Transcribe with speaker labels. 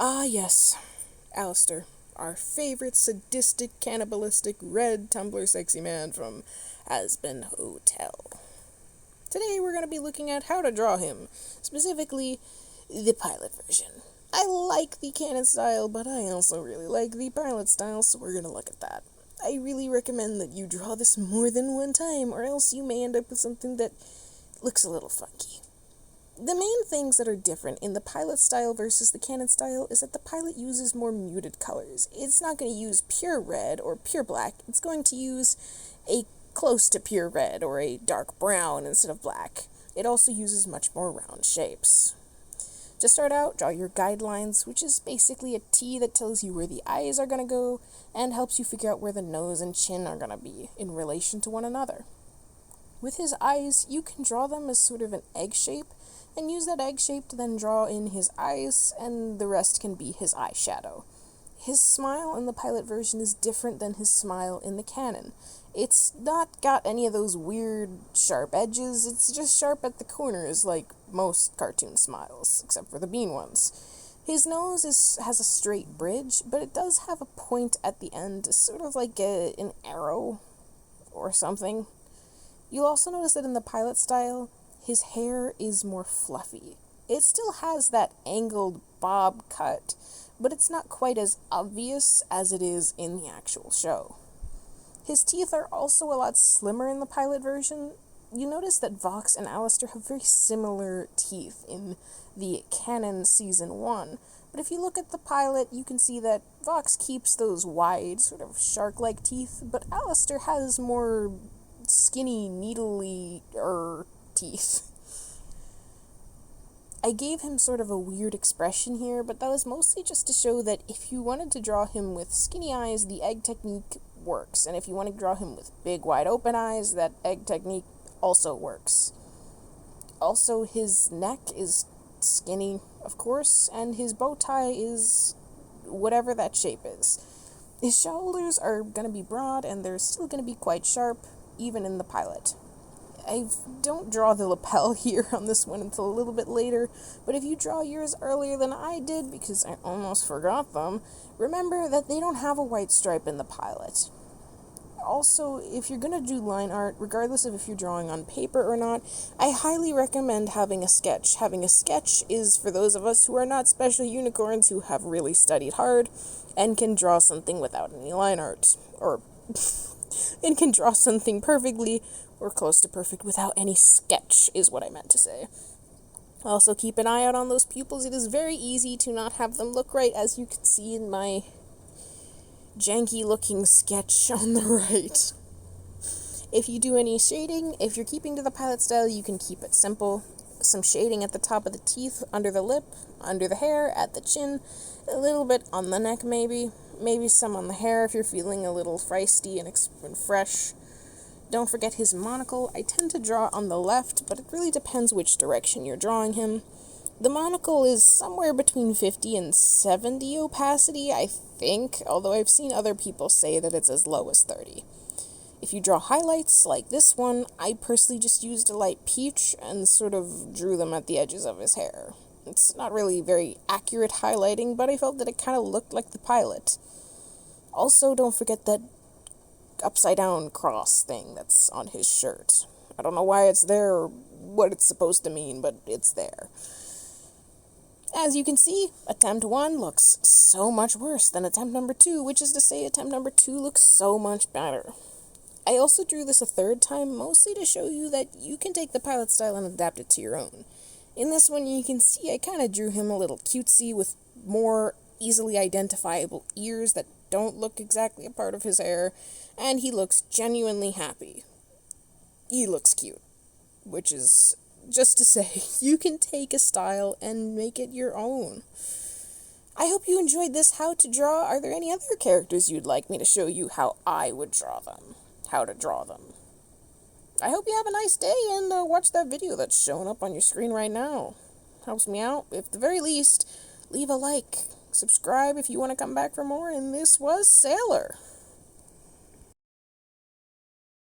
Speaker 1: Ah, yes, Alastor, our favorite sadistic, cannibalistic, red Tumblr sexy man from Aspen Hotel. Today we're going to be looking at how to draw him, specifically the pilot version. I like the canon style, but I also really like the pilot style, so we're going to look at that. I really recommend that you draw this more than one time, or else you may end up with something that looks a little funky. The main things that are different in the pilot style versus the canon style is that the pilot uses more muted colors. It's not going to use pure red or pure black. It's going to use a close to pure red or a dark brown instead of black. It also uses much more round shapes. To start out, draw your guidelines, which is basically a T that tells you where the eyes are going to go and helps you figure out where the nose and chin are going to be in relation to one another. With his eyes, you can draw them as sort of an egg shape, and use that egg shape to then draw in his eyes, and the rest can be his eyeshadow. His smile in the pilot version is different than his smile in the canon. It's not got any of those weird, sharp edges, it's just sharp at the corners like most cartoon smiles, except for the bean ones. His nose has a straight bridge, but it does have a point at the end, sort of like an arrow or something. You'll also notice that in the pilot style, his hair is more fluffy. It still has that angled bob cut, but it's not quite as obvious as it is in the actual show. His teeth are also a lot slimmer in the pilot version. You notice that Vox and Alastor have very similar teeth in the canon season 1, but if you look at the pilot, you can see that Vox keeps those wide, sort of shark-like teeth, but Alastor has more skinny, needly teeth. I gave him sort of a weird expression here, but that was mostly just to show that if you wanted to draw him with skinny eyes, the egg technique works, and if you want to draw him with big, wide open eyes, that egg technique also works. Also, his neck is skinny, of course, and his bow tie is whatever that shape is. His shoulders are going to be broad, and they're still going to be quite sharp, even in the pilot. I don't draw the lapel here on this one until a little bit later, but if you draw yours earlier than I did, because I almost forgot them, remember that they don't have a white stripe in the pilot. Also, if you're going to do line art, regardless of if you're drawing on paper or not, I highly recommend having a sketch. Having a sketch is for those of us who are not special unicorns who have really studied hard and can draw something without any line art, or and can draw something perfectly or close to perfect without any sketch, is what I meant to say. Also, keep an eye out on those pupils. It is very easy to not have them look right, as you can see in my janky-looking sketch on the right. If you do any shading, if you're keeping to the pilot style, you can keep it simple. Some shading at the top of the teeth, under the lip, under the hair, at the chin, a little bit on the neck maybe some on the hair if you're feeling a little feisty and fresh. Don't forget his monocle. I tend to draw on the left, but it really depends which direction you're drawing him. The monocle is somewhere between 50 and 70 opacity, I think, although I've seen other people say that it's as low as 30. If you draw highlights, like this one, I personally just used a light peach and sort of drew them at the edges of his hair. It's not really very accurate highlighting, but I felt that it kind of looked like the pilot. Also, don't forget that upside-down cross thing that's on his shirt. I don't know why it's there or what it's supposed to mean, but it's there. As you can see, attempt 1 looks so much worse than attempt number 2, which is to say attempt number 2 looks so much better. I also drew this a third time, mostly to show you that you can take the pilot style and adapt it to your own. In this one, you can see I kind of drew him a little cutesy with more easily identifiable ears that don't look exactly a part of his hair, and he looks genuinely happy. He looks cute, which is just to say, you can take a style and make it your own. I hope you enjoyed this how to draw. Are there any other characters you'd like me to show you how I would draw them? How to draw them? I hope you have a nice day and watch that video that's showing up on your screen right now. Helps me out. At the very least, leave a like. Subscribe if you want to come back for more, and this was Sailor.